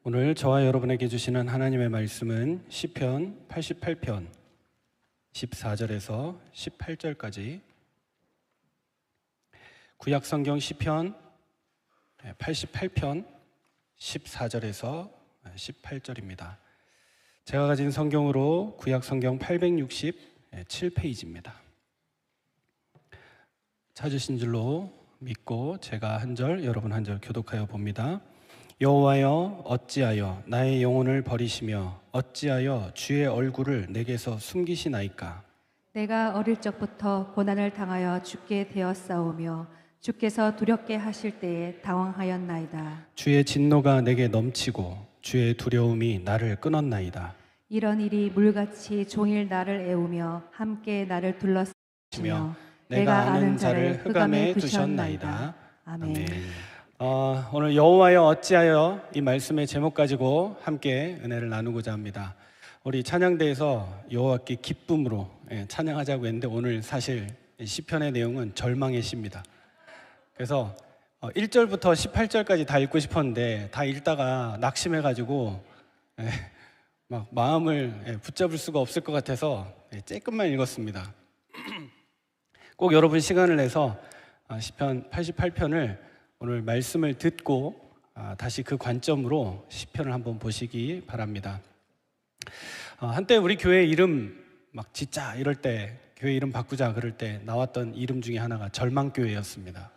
오늘 저와 여러분에게 주시는 하나님의 말씀은 시편 88편 14절에서 18절까지 구약성경 시편 88편 14절에서 18절입니다. 제가 가진 성경으로 구약성경 867페이지입니다. 찾으신 줄로 믿고 제가 한 절, 여러분 한 절 교독하여 봅니다. 여호와여, 어찌하여 나의 영혼을 버리시며 어찌하여 주의 얼굴을 내게서 숨기시나이까? 내가 어릴 적부터 고난을 당하여 죽게 되었사오며 주께서 두렵게 하실 때에 당황하였나이다. 주의 진노가 내게 넘치고 주의 두려움이 나를 끊었나이다. 이런 일이 물같이 종일 나를 애우며 함께 나를 둘러싸시며 내가 아는 자를 흑암에 두셨나이다. 아멘. 오늘 여호와여 어찌하여 이 말씀의 제목 가지고 함께 은혜를 나누고자 합니다. 우리 찬양대에서 여호와께 기쁨으로 찬양하자고 했는데 오늘 사실 시편의 내용은 절망의 시입니다. 그래서 1절부터 18절까지 다 읽고 싶었는데 다 읽다가 낙심해가지고 막 마음을 붙잡을 수가 없을 것 같아서 조금만 읽었습니다. 꼭 여러분 시간을 내서 시편 88편을 오늘 말씀을 듣고 다시 그 관점으로 시편을 한번 보시기 바랍니다. 한때 우리 교회 이름 막 짓자 이럴 때, 교회 이름 바꾸자 그럴 때 나왔던 이름 중에 하나가 절망교회였습니다.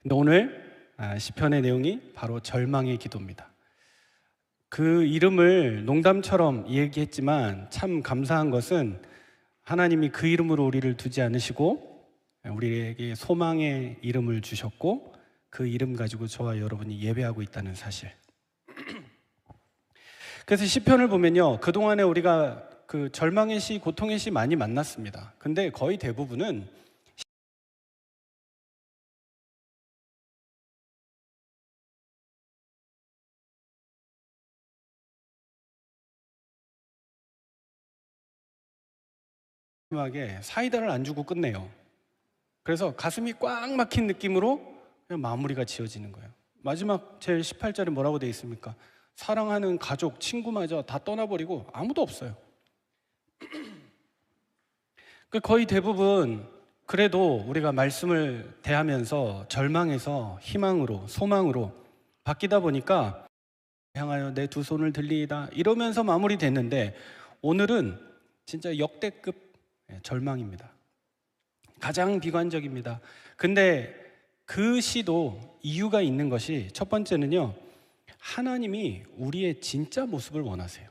근데 오늘 시편의 내용이 바로 절망의 기도입니다. 그 이름을 농담처럼 얘기했지만 참 감사한 것은 하나님이 그 이름으로 우리를 두지 않으시고 우리에게 소망의 이름을 주셨고 그 이름 가지고 저와 여러분이 예배하고 있다는 사실. 그래서 시편을 보면요, 그동안에 우리가 그 절망의 시, 고통의 시 많이 만났습니다. 근데 거의 대부분은 마지막에 사이다를 안 주고 끝내요. 그래서 가슴이 꽉 막힌 느낌으로 그냥 마무리가 지어지는 거예요. 마지막 제일 18절에 뭐라고 되어 있습니까? 사랑하는 가족, 친구마저 다 떠나버리고 아무도 없어요. 거의 대부분 그래도 우리가 말씀을 대하면서 절망에서 희망으로, 소망으로 바뀌다 보니까 향하여 내 두 손을 들리이다 이러면서 마무리됐는데 오늘은 진짜 역대급 절망입니다. 가장 비관적입니다. 근데 그 시도 이유가 있는 것이 첫 번째는요, 하나님이 우리의 진짜 모습을 원하세요.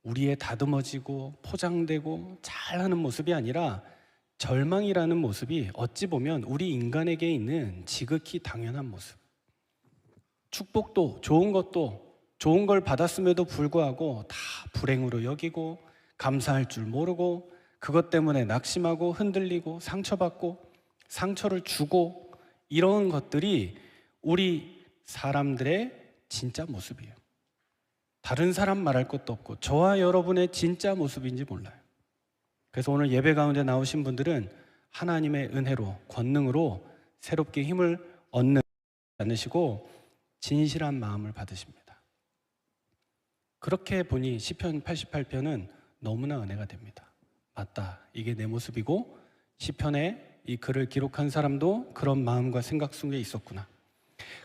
우리의 다듬어지고 포장되고 잘하는 모습이 아니라 절망이라는 모습이 어찌 보면 우리 인간에게 있는 지극히 당연한 모습. 축복도 좋은 것도 좋은 걸 받았음에도 불구하고 다 불행으로 여기고 감사할 줄 모르고 그것 때문에 낙심하고 흔들리고 상처받고 상처를 주고 이런 것들이 우리 사람들의 진짜 모습이에요. 다른 사람 말할 것도 없고 저와 여러분의 진짜 모습인지 몰라요. 그래서 오늘 예배 가운데 나오신 분들은 하나님의 은혜로, 권능으로 새롭게 힘을 얻는 않으시고 진실한 마음을 받으십니다. 그렇게 보니 시편 88편은 너무나 은혜가 됩니다. 맞다, 이게 내 모습이고 시편에 이 글을 기록한 사람도 그런 마음과 생각 속에 있었구나.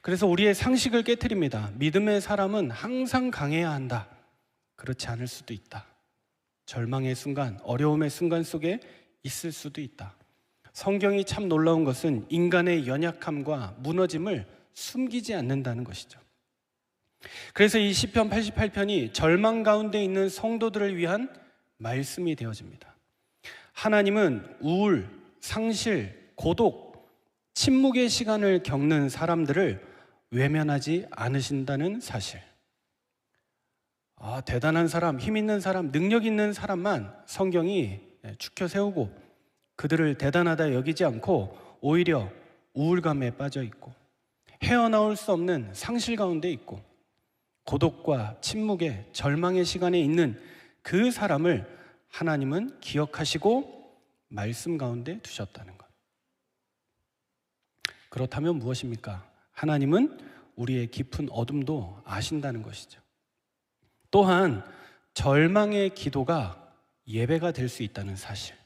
그래서 우리의 상식을 깨트립니다. 믿음의 사람은 항상 강해야 한다. 그렇지 않을 수도 있다. 절망의 순간, 어려움의 순간 속에 있을 수도 있다. 성경이 참 놀라운 것은 인간의 연약함과 무너짐을 숨기지 않는다는 것이죠. 그래서 이 시편 88편이 절망 가운데 있는 성도들을 위한 말씀이 되어집니다. 하나님은 우울, 상실, 고독, 침묵의 시간을 겪는 사람들을 외면하지 않으신다는 사실. 대단한 사람, 힘 있는 사람, 능력 있는 사람만 성경이 추켜 세우고 그들을 대단하다 여기지 않고 오히려 우울감에 빠져 있고 헤어나올 수 없는 상실 가운데 있고 고독과 침묵의 절망의 시간에 있는 그 사람을 하나님은 기억하시고 말씀 가운데 두셨다는 것. 그렇다면 무엇입니까? 하나님은 우리의 깊은 어둠도 아신다는 것이죠. 또한 절망의 기도가 예배가 될 수 있다는 사실.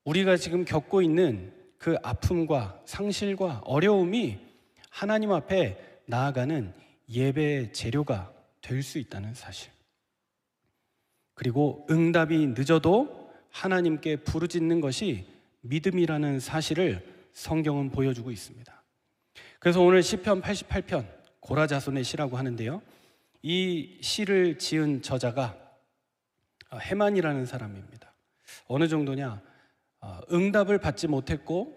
우리가 지금 겪고 있는 그 아픔과 상실과 어려움이 하나님 앞에 나아가는 예배의 재료가 될 수 있다는 사실. 그리고 응답이 늦어도 하나님께 부르짖는 것이 믿음이라는 사실을 성경은 보여주고 있습니다. 그래서 오늘 시편 88편 고라자손의 시라고 하는데요, 이 시를 지은 저자가 헤만이라는 사람입니다. 어느 정도냐, 응답을 받지 못했고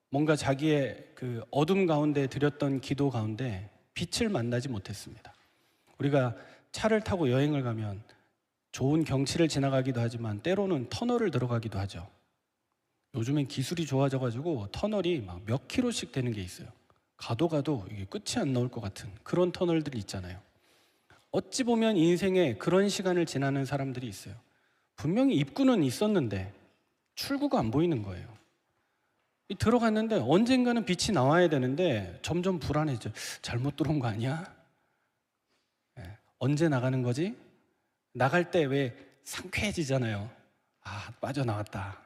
뭔가 자기의 그 어둠 가운데 드렸던 기도 가운데 빛을 만나지 못했습니다. 우리가 차를 타고 여행을 가면 좋은 경치를 지나가기도 하지만 때로는 터널을 들어가기도 하죠. 요즘엔 기술이 좋아져가지고 터널이 막 몇 킬로씩 되는 게 있어요. 가도 이게 끝이 안 나올 것 같은 그런 터널들이 있잖아요. 어찌 보면 인생에 그런 시간을 지나는 사람들이 있어요. 분명히 입구는 있었는데 출구가 안 보이는 거예요. 들어갔는데 언젠가는 빛이 나와야 되는데 점점 불안해져. 잘못 들어온 거 아니야? 언제 나가는 거지? 나갈 때 왜 상쾌해지잖아요. 아, 빠져나왔다.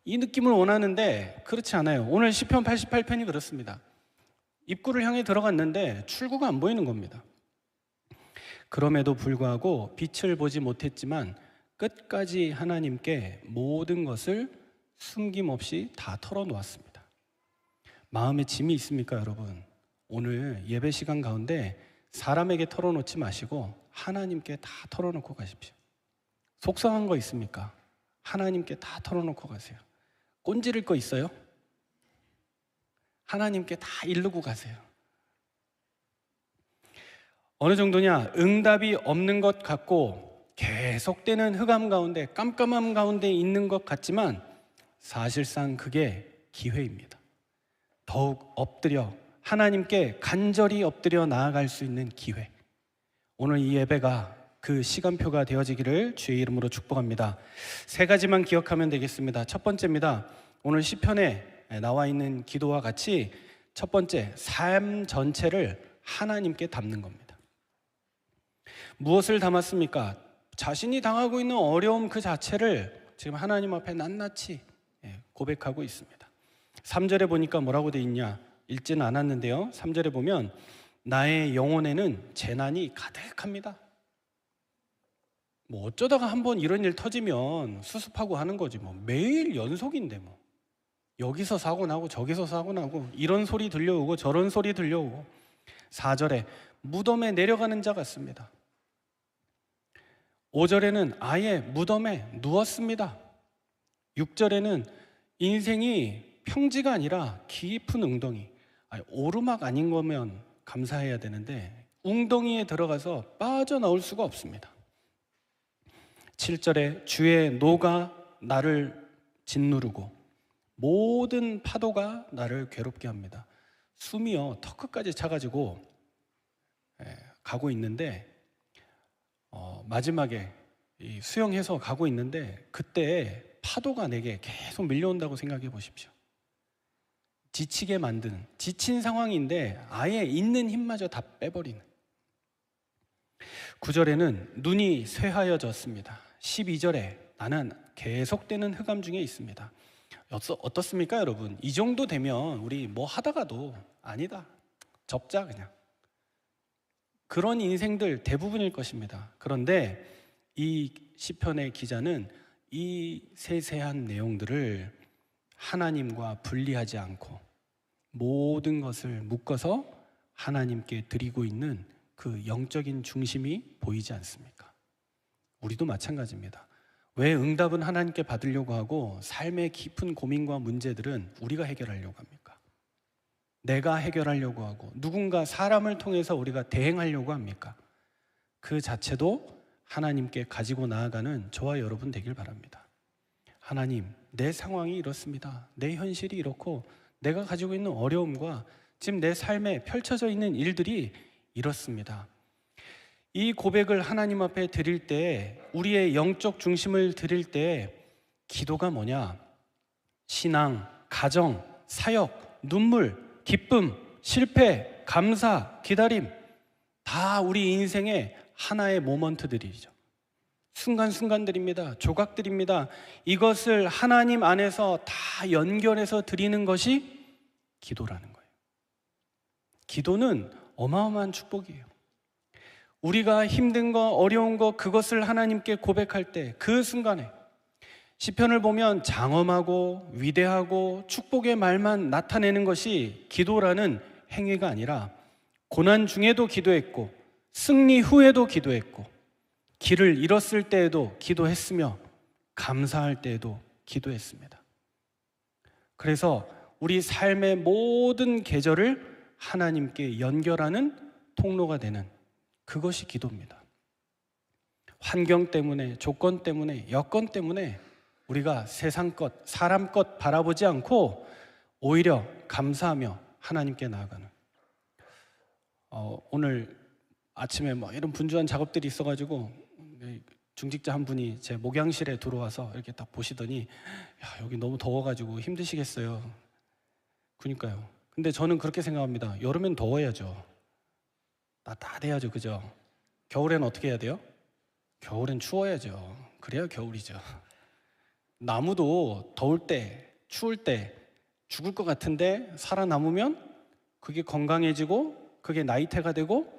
이 느낌을 원하는데 그렇지 않아요. 오늘 시편 88편이 그렇습니다. 입구를 향해 들어갔는데 출구가 안 보이는 겁니다. 그럼에도 불구하고 빛을 보지 못했지만 끝까지 하나님께 모든 것을 숨김없이 다 털어놓았습니다. 마음에 짐이 있습니까, 여러분? 오늘 예배 시간 가운데 사람에게 털어놓지 마시고 하나님께 다 털어놓고 가십시오. 속상한 거 있습니까? 하나님께 다 털어놓고 가세요. 꼰지를 거 있어요? 하나님께 다 이르고 가세요. 어느 정도냐, 응답이 없는 것 같고 계속되는 흑암 가운데, 깜깜함 가운데 있는 것 같지만 사실상 그게 기회입니다. 더욱 엎드려 하나님께 간절히 엎드려 나아갈 수 있는 기회. 오늘 이 예배가 그 시간표가 되어지기를 주의 이름으로 축복합니다. 세 가지만 기억하면 되겠습니다. 첫 번째입니다. 오늘 시편에 나와 있는 기도와 같이 첫 번째, 삶 전체를 하나님께 담는 겁니다. 무엇을 담았습니까? 자신이 당하고 있는 어려움 그 자체를 지금 하나님 앞에 낱낱이 고백하고 있습니다. 3절에 보니까 뭐라고 돼 있냐? 읽지는 않았는데요, 3절에 보면 나의 영혼에는 재난이 가득합니다. 뭐 어쩌다가 한번 이런 일 터지면 수습하고 하는 거지, 뭐 매일 연속인데 뭐 여기서 사고 나고 저기서 사고 나고 이런 소리 들려오고 저런 소리 들려오고. 4절에 무덤에 내려가는 자 같습니다. 5절에는 아예 무덤에 누웠습니다. 6절에는 인생이 평지가 아니라 깊은 웅덩이, 오르막 아닌 거면 감사해야 되는데 웅덩이에 들어가서 빠져나올 수가 없습니다. 7절에 주의 노가 나를 짓누르고 모든 파도가 나를 괴롭게 합니다. 숨이요 턱끝까지 차가지고 가고 있는데 마지막에 수영해서 가고 있는데 그때 파도가 내게 계속 밀려온다고 생각해 보십시오. 지치게 만드는, 지친 상황인데 아예 있는 힘마저 다 빼버리는. 9절에는 눈이 쇠하여졌습니다. 12절에 나는 계속되는 흑암 중에 있습니다. 어떻습니까, 여러분? 이 정도 되면 우리 뭐 하다가도 아니다, 접자 그냥. 그런 인생들 대부분일 것입니다. 그런데 이 시편의 기자는 이 세세한 내용들을 하나님과 분리하지 않고 모든 것을 묶어서 하나님께 드리고 있는 그 영적인 중심이 보이지 않습니까? 우리도 마찬가지입니다. 왜 응답은 하나님께 받으려고 하고 삶의 깊은 고민과 문제들은 우리가 해결하려고 합니까? 내가 해결하려고 하고 누군가 사람을 통해서 우리가 대행하려고 합니까? 그 자체도 하나님께 가지고 나아가는 저와 여러분 되길 바랍니다. 하나님, 내 상황이 이렇습니다. 내 현실이 이렇고 내가 가지고 있는 어려움과 지금 내 삶에 펼쳐져 있는 일들이 이렇습니다. 이 고백을 하나님 앞에 드릴 때, 우리의 영적 중심을 드릴 때 기도가 뭐냐? 신앙, 가정, 사역, 눈물, 기쁨, 실패, 감사, 기다림, 다 우리 인생의 하나의 모먼트들이죠. 순간순간들입니다. 조각들입니다. 이것을 하나님 안에서 다 연결해서 드리는 것이 기도라는 거예요. 기도는 어마어마한 축복이에요. 우리가 힘든 거, 어려운 거, 그것을 하나님께 고백할 때 그 순간에 시편을 보면 장엄하고 위대하고 축복의 말만 나타내는 것이 기도라는 행위가 아니라 고난 중에도 기도했고 승리 후에도 기도했고 길을 잃었을 때에도 기도했으며 감사할 때에도 기도했습니다. 그래서 우리 삶의 모든 계절을 하나님께 연결하는 통로가 되는 그것이 기도입니다. 환경 때문에, 조건 때문에, 여건 때문에 우리가 세상 것, 사람 것 바라보지 않고 오히려 감사하며 하나님께 나아가는, 오늘 아침에 뭐 이런 분주한 작업들이 있어가지고 중직자 한 분이 제 목양실에 들어와서 이렇게 딱 보시더니 야, 여기 너무 더워가지고 힘드시겠어요. 그러니까요. 근데 저는 그렇게 생각합니다. 여름엔 더워야죠. 따뜻해야죠. 그죠? 겨울엔 어떻게 해야 돼요? 겨울엔 추워야죠. 그래야 겨울이죠. 나무도 더울 때, 추울 때 죽을 것 같은데 살아남으면 그게 건강해지고 그게 나이테가 되고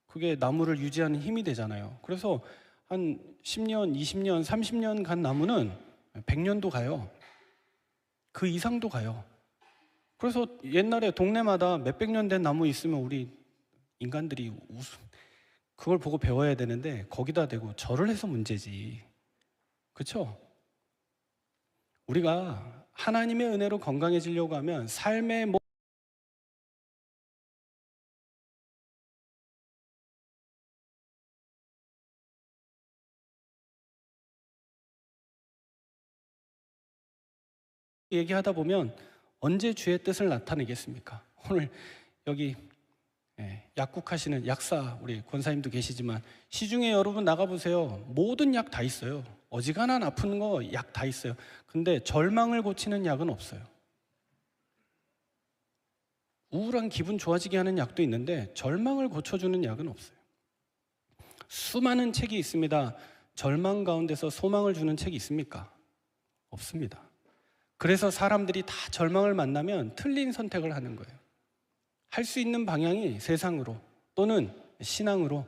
그게 나무를 유지하는 힘이 되잖아요. 그래서 한 10년, 20년, 30년 간 나무는 100년도 가요. 그 이상도 가요. 그래서 옛날에 동네마다 몇백 년 된 나무 있으면 우리 인간들이 그걸 보고 배워야 되는데 거기다 대고 절을 해서 문제지. 그렇죠? 우리가 하나님의 은혜로 건강해지려고 하면 삶의 얘기하다 보면 언제 주의 뜻을 나타내겠습니까? 오늘 여기 약국하시는 약사 우리 권사님도 계시지만 시중에 여러분 나가보세요. 모든 약 다 있어요. 어지간한 아픈 거 약 다 있어요. 근데 절망을 고치는 약은 없어요. 우울한 기분 좋아지게 하는 약도 있는데 절망을 고쳐주는 약은 없어요. 수많은 책이 있습니다. 절망 가운데서 소망을 주는 책이 있습니까? 없습니다. 그래서 사람들이 다 절망을 만나면 틀린 선택을 하는 거예요. 할 수 있는 방향이 세상으로 또는 신앙으로,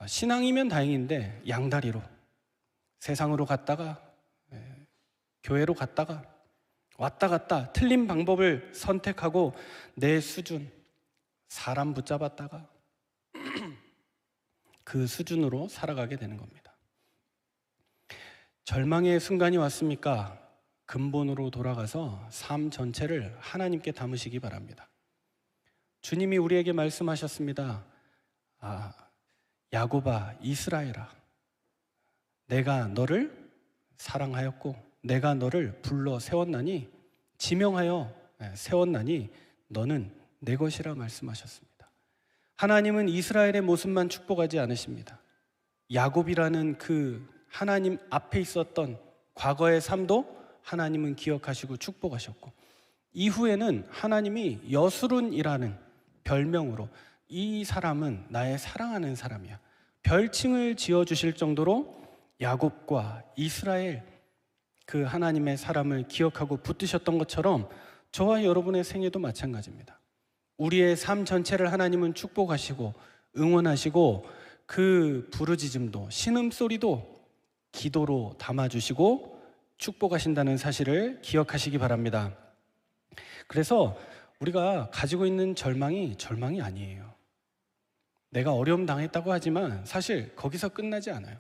신앙이면 다행인데 양다리로 세상으로 갔다가 교회로 갔다가 왔다 갔다 틀린 방법을 선택하고 내 수준, 사람 붙잡았다가 그 수준으로 살아가게 되는 겁니다. 절망의 순간이 왔습니까? 근본으로 돌아가서 삶 전체를 하나님께 담으시기 바랍니다. 주님이 우리에게 말씀하셨습니다. 야곱아, 이스라엘아, 내가 너를 사랑하였고 내가 너를 불러 세웠나니, 지명하여 세웠나니 너는 내 것이라 말씀하셨습니다. 하나님은 이스라엘의 모습만 축복하지 않으십니다. 야곱이라는 그 하나님 앞에 있었던 과거의 삶도 하나님은 기억하시고 축복하셨고, 이후에는 하나님이 여수룬이라는 별명으로 이 사람은 나의 사랑하는 사람이야, 별칭을 지어주실 정도로 야곱과 이스라엘 그 하나님의 사람을 기억하고 붙드셨던 것처럼 저와 여러분의 생애도 마찬가지입니다. 우리의 삶 전체를 하나님은 축복하시고 응원하시고 그 부르짖음도 신음소리도 기도로 담아주시고 축복하신다는 사실을 기억하시기 바랍니다. 그래서 우리가 가지고 있는 절망이 아니에요. 내가 어려움 당했다고 하지만 사실 거기서 끝나지 않아요.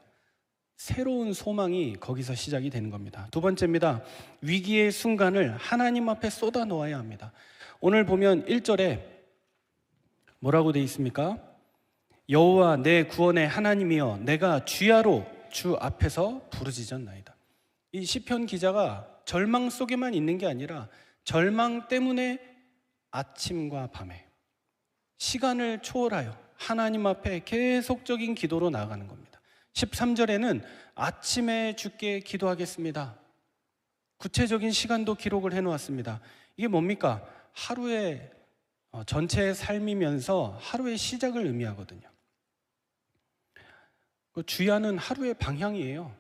새로운 소망이 거기서 시작이 되는 겁니다. 두 번째입니다. 위기의 순간을 하나님 앞에 쏟아 놓아야 합니다. 오늘 보면 1절에 뭐라고 되어 있습니까? 여호와 내 구원의 하나님이여 내가 주야로 주 앞에서 부르짖었나이다. 이 시편 기자가 절망 속에만 있는 게 아니라 절망 때문에 아침과 밤에 시간을 초월하여 하나님 앞에 계속적인 기도로 나아가는 겁니다. 13절에는 아침에 주께 기도하겠습니다. 구체적인 시간도 기록을 해놓았습니다. 이게 뭡니까? 하루에 전체의 삶이면서 하루의 시작을 의미하거든요. 그 주야는 하루의 방향이에요.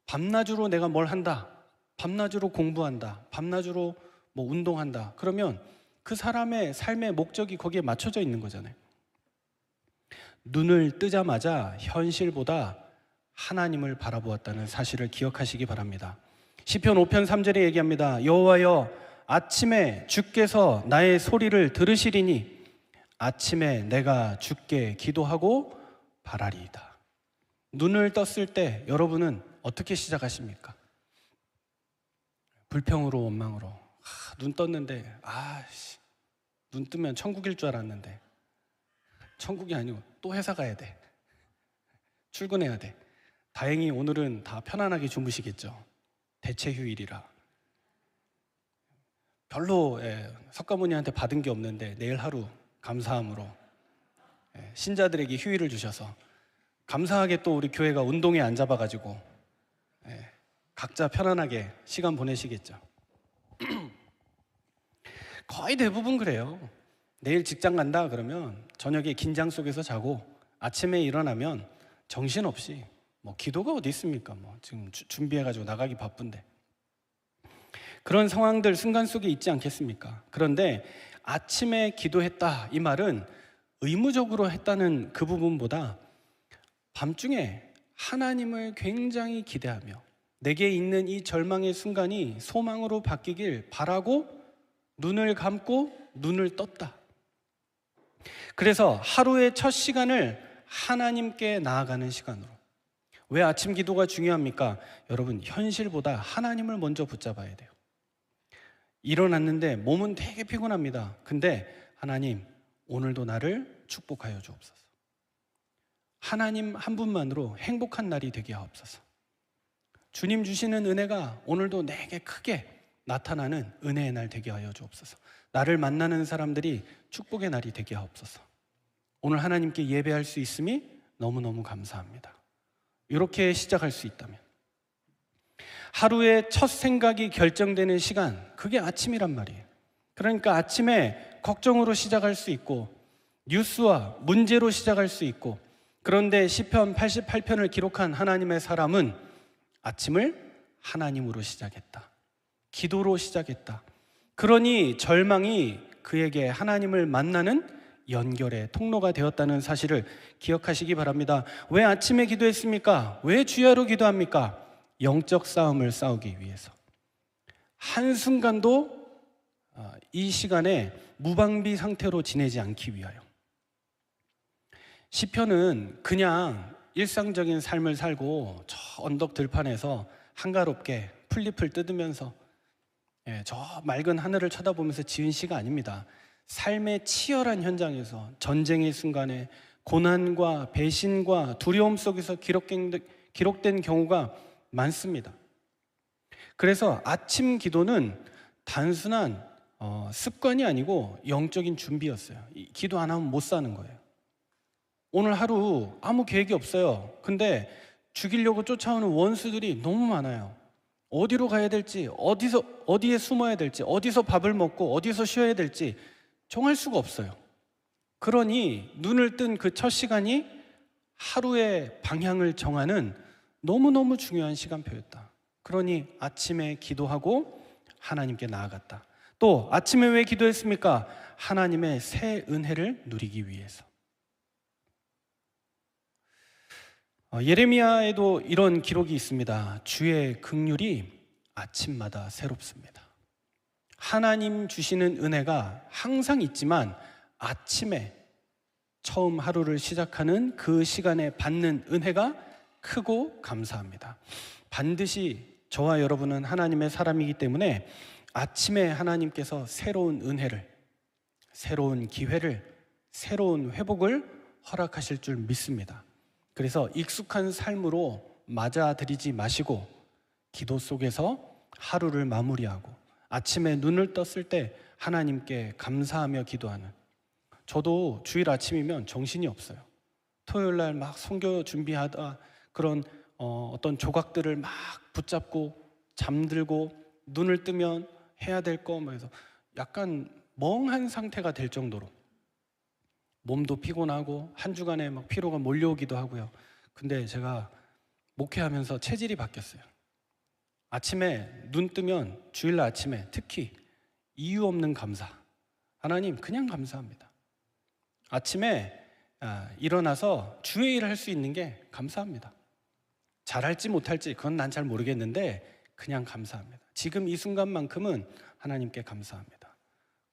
밤낮으로 내가 뭘 한다, 밤낮으로 공부한다, 밤낮으로 뭐 운동한다, 그러면 그 사람의 삶의 목적이 거기에 맞춰져 있는 거잖아요. 눈을 뜨자마자 현실보다 하나님을 바라보았다는 사실을 기억하시기 바랍니다. 시편 5편 3절에 얘기합니다. 여호와여, 아침에 주께서 나의 소리를 들으시리니 아침에 내가 주께 기도하고 바라리이다. 눈을 떴을 때 여러분은 어떻게 시작하십니까? 불평으로, 원망으로. 눈 떴는데 눈 뜨면 천국일 줄 알았는데 천국이 아니고 또 회사 가야 돼, 출근해야 돼. 다행히 오늘은 다 편안하게 주무시겠죠. 대체 휴일이라. 별로 석가모니한테 받은 게 없는데 내일 하루 감사함으로 신자들에게 휴일을 주셔서 감사하게 또 우리 교회가 운동에 안 잡아가지고 각자 편안하게 시간 보내시겠죠. 거의 대부분 그래요. 내일 직장 간다 그러면 저녁에 긴장 속에서 자고 아침에 일어나면 정신없이 기도가 어디 있습니까? 지금 준비해가지고 나가기 바쁜데. 그런 상황들 순간 속에 있지 않겠습니까? 그런데 아침에 기도했다, 이 말은 의무적으로 했다는 그 부분보다 밤중에 하나님을 굉장히 기대하며 내게 있는 이 절망의 순간이 소망으로 바뀌길 바라고 눈을 감고 눈을 떴다. 그래서 하루의 첫 시간을 하나님께 나아가는 시간으로. 왜 아침 기도가 중요합니까? 여러분, 현실보다 하나님을 먼저 붙잡아야 돼요. 일어났는데 몸은 되게 피곤합니다. 근데 하나님, 오늘도 나를 축복하여 주옵소서. 하나님 한 분만으로 행복한 날이 되게 하옵소서. 주님 주시는 은혜가 오늘도 내게 크게 나타나는 은혜의 날 되게 하여 주옵소서. 나를 만나는 사람들이 축복의 날이 되게 하옵소서. 오늘 하나님께 예배할 수 있음이 너무너무 감사합니다. 이렇게 시작할 수 있다면, 하루의 첫 생각이 결정되는 시간, 그게 아침이란 말이에요. 그러니까 아침에 걱정으로 시작할 수 있고 뉴스와 문제로 시작할 수 있고, 그런데 시편 88편을 기록한 하나님의 사람은 아침을 하나님으로 시작했다. 기도로 시작했다. 그러니 절망이 그에게 하나님을 만나는 연결의 통로가 되었다는 사실을 기억하시기 바랍니다. 왜 아침에 기도했습니까? 왜 주야로 기도합니까? 영적 싸움을 싸우기 위해서. 한순간도 이 시간에 무방비 상태로 지내지 않기 위하여. 시편은 그냥 일상적인 삶을 살고 저 언덕 들판에서 한가롭게 풀잎을 뜯으면서 저 맑은 하늘을 쳐다보면서 지은 시가 아닙니다. 삶의 치열한 현장에서, 전쟁의 순간에 고난과 배신과 두려움 속에서 기록된 경우가 많습니다. 그래서 아침 기도는 단순한 습관이 아니고 영적인 준비였어요. 기도 안 하면 못 사는 거예요. 오늘 하루 아무 계획이 없어요. 근데 죽이려고 쫓아오는 원수들이 너무 많아요. 어디로 가야 될지, 어디에 숨어야 될지, 어디서 밥을 먹고 어디서 쉬어야 될지 정할 수가 없어요. 그러니 눈을 뜬 그 첫 시간이 하루의 방향을 정하는 너무너무 중요한 시간표였다. 그러니 아침에 기도하고 하나님께 나아갔다. 또 아침에 왜 기도했습니까? 하나님의 새 은혜를 누리기 위해서. 예레미야에도 이런 기록이 있습니다. 주의 긍휼이 아침마다 새롭습니다. 하나님 주시는 은혜가 항상 있지만 아침에 처음 하루를 시작하는 그 시간에 받는 은혜가 크고 감사합니다. 반드시 저와 여러분은 하나님의 사람이기 때문에 아침에 하나님께서 새로운 은혜를, 새로운 기회를, 새로운 회복을 허락하실 줄 믿습니다. 그래서 익숙한 삶으로 맞아들이지 마시고 기도 속에서 하루를 마무리하고 아침에 눈을 떴을 때 하나님께 감사하며 기도하는, 저도 주일 아침이면 정신이 없어요. 토요일 날 막 선교 준비하다 그런 어떤 조각들을 막 붙잡고 잠들고 눈을 뜨면 해야 될 거 해서 약간 멍한 상태가 될 정도로 몸도 피곤하고 한 주간에 막 피로가 몰려오기도 하고요. 근데 제가 목회하면서 체질이 바뀌었어요. 아침에 눈 뜨면 주일날 아침에 특히 이유 없는 감사. 하나님 그냥 감사합니다. 아침에 일어나서 주의 일을 할 수 있는 게 감사합니다. 잘할지 못할지 그건 난 잘 모르겠는데 그냥 감사합니다. 지금 이 순간만큼은 하나님께 감사합니다.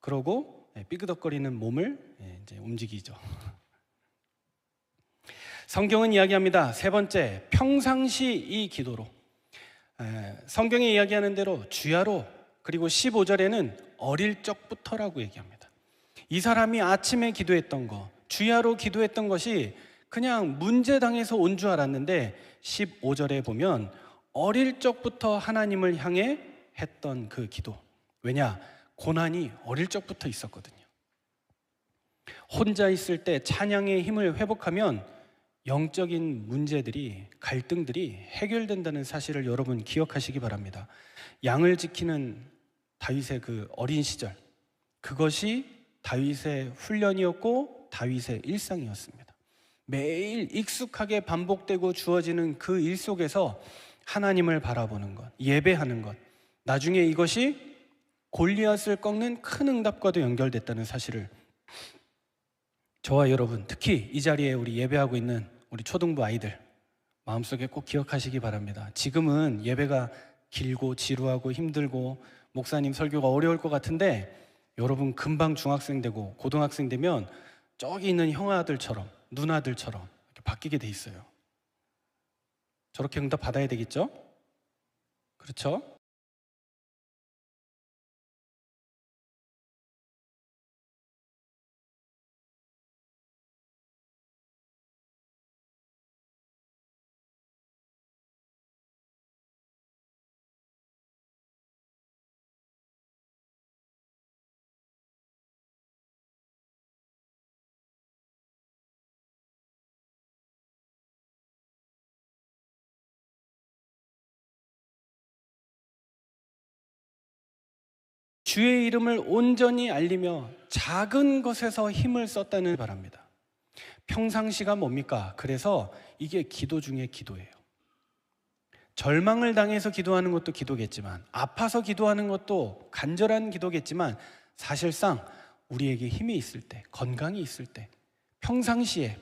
그러고 삐그덕거리는 몸을 이제 움직이죠. 성경은 이야기합니다. 세 번째, 평상시 이 기도로. 성경이 이야기하는 대로 주야로, 그리고 15절에는 어릴 적부터라고 얘기합니다. 이 사람이 아침에 기도했던 거, 주야로 기도했던 것이 그냥 문제당해서 온 줄 알았는데 15절에 보면 어릴 적부터 하나님을 향해 했던 그 기도. 왜냐? 고난이 어릴 적부터 있었거든요. 혼자 있을 때 찬양의 힘을 회복하면 영적인 문제들이, 갈등들이 해결된다는 사실을 여러분 기억하시기 바랍니다. 양을 지키는 다윗의 그 어린 시절, 그것이 다윗의 훈련이었고 다윗의 일상이었습니다. 매일 익숙하게 반복되고 주어지는 그 일 속에서 하나님을 바라보는 것, 예배하는 것, 나중에 이것이 골리앗을 꺾는 큰 응답과도 연결됐다는 사실을 저와 여러분, 특히 이 자리에 우리 예배하고 있는 우리 초등부 아이들 마음속에 꼭 기억하시기 바랍니다. 지금은 예배가 길고 지루하고 힘들고 목사님 설교가 어려울 것 같은데 여러분 금방 중학생 되고 고등학생 되면 저기 있는 형아들처럼 누나들처럼 이렇게 바뀌게 돼 있어요. 저렇게 응답 받아야 되겠죠? 그렇죠? 주의 이름을 온전히 알리며 작은 것에서 힘을 썼다는 바랍니다. 평상시가 뭡니까? 그래서 이게 기도 중에 기도예요. 절망을 당해서 기도하는 것도 기도겠지만, 아파서 기도하는 것도 간절한 기도겠지만, 사실상 우리에게 힘이 있을 때, 건강이 있을 때, 평상시에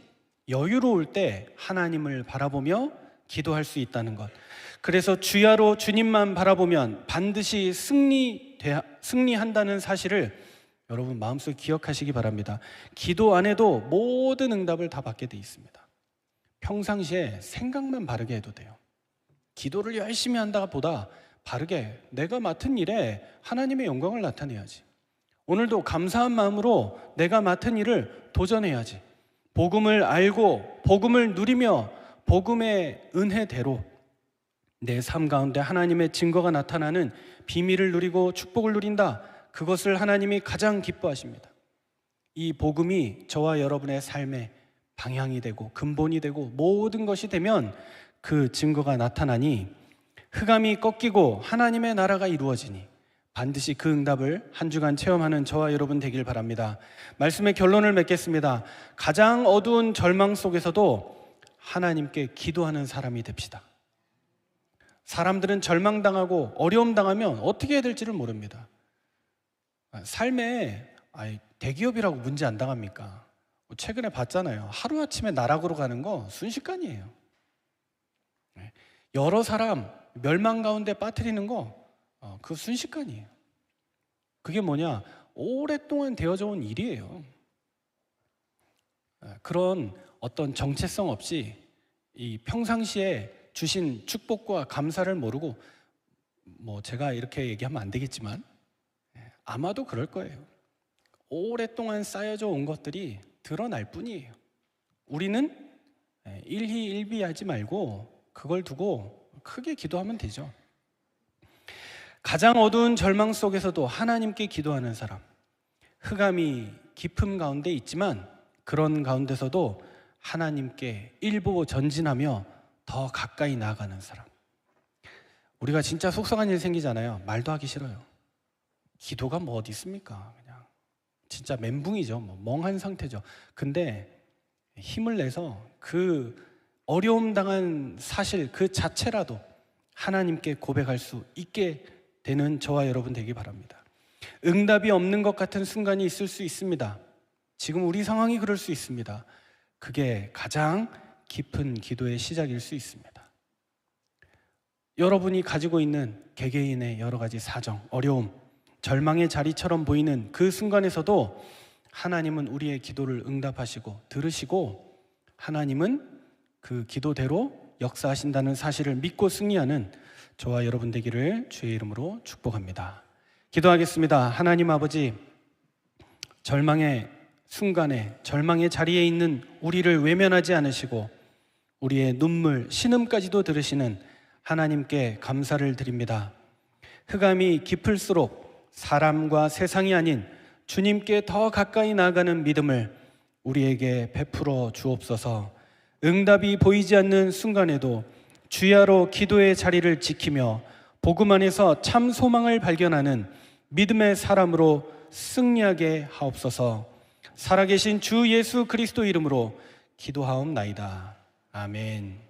여유로울 때 하나님을 바라보며 기도할 수 있다는 것. 그래서 주야로 주님만 바라보면 반드시 승리한다는 사실을 여러분 마음속에 기억하시기 바랍니다. 기도 안에도 모든 응답을 다 받게 돼 있습니다. 평상시에 생각만 바르게 해도 돼요. 기도를 열심히 한다 보다 바르게 내가 맡은 일에 하나님의 영광을 나타내야지. 오늘도 감사한 마음으로 내가 맡은 일을 도전해야지. 복음을 알고 복음을 누리며 복음의 은혜대로 내 삶 가운데 하나님의 증거가 나타나는 비밀을 누리고 축복을 누린다. 그것을 하나님이 가장 기뻐하십니다. 이 복음이 저와 여러분의 삶의 방향이 되고 근본이 되고 모든 것이 되면 그 증거가 나타나니 흑암이 꺾이고 하나님의 나라가 이루어지니 반드시 그 응답을 한 주간 체험하는 저와 여러분 되길 바랍니다. 말씀의 결론을 맺겠습니다. 가장 어두운 절망 속에서도 하나님께 기도하는 사람이 됩시다. 사람들은 절망당하고 어려움 당하면 어떻게 해야 될지를 모릅니다. 삶에 대기업이라고 문제 안 당합니까? 최근에 봤잖아요. 하루아침에 나락으로 가는 거 순식간이에요. 여러 사람 멸망 가운데 빠뜨리는 거 그 순식간이에요. 그게 뭐냐? 오랫동안 되어져 온 일이에요. 그런 어떤 정체성 없이 이 평상시에 주신 축복과 감사를 모르고 제가 이렇게 얘기하면 안 되겠지만 아마도 그럴 거예요. 오랫동안 쌓여져 온 것들이 드러날 뿐이에요. 우리는 일희일비하지 말고 그걸 두고 크게 기도하면 되죠. 가장 어두운 절망 속에서도 하나님께 기도하는 사람, 흑암이 깊음 가운데 있지만 그런 가운데서도 하나님께 일보 전진하며 더 가까이 나아가는 사람. 우리가 진짜 속상한 일 생기잖아요. 말도 하기 싫어요. 기도가 뭐 어디 있습니까? 그냥 진짜 멘붕이죠. 뭐 멍한 상태죠. 근데 힘을 내서 그 어려움 당한 사실 그 자체라도 하나님께 고백할 수 있게 되는 저와 여러분 되기 바랍니다. 응답이 없는 것 같은 순간이 있을 수 있습니다. 지금 우리 상황이 그럴 수 있습니다. 그게 가장 깊은 기도의 시작일 수 있습니다. 여러분이 가지고 있는 개개인의 여러 가지 사정, 어려움, 절망의 자리처럼 보이는 그 순간에서도 하나님은 우리의 기도를 응답하시고 들으시고 하나님은 그 기도대로 역사하신다는 사실을 믿고 승리하는 저와 여러분 되기를 주의 이름으로 축복합니다. 기도하겠습니다. 하나님 아버지, 절망의 순간에 절망의 자리에 있는 우리를 외면하지 않으시고 우리의 눈물, 신음까지도 들으시는 하나님께 감사를 드립니다. 흑암이 깊을수록 사람과 세상이 아닌 주님께 더 가까이 나아가는 믿음을 우리에게 베풀어 주옵소서. 응답이 보이지 않는 순간에도 주야로 기도의 자리를 지키며 복음 안에서 참 소망을 발견하는 믿음의 사람으로 승리하게 하옵소서. 살아계신 주 예수 그리스도 이름으로 기도하옵나이다. 아멘.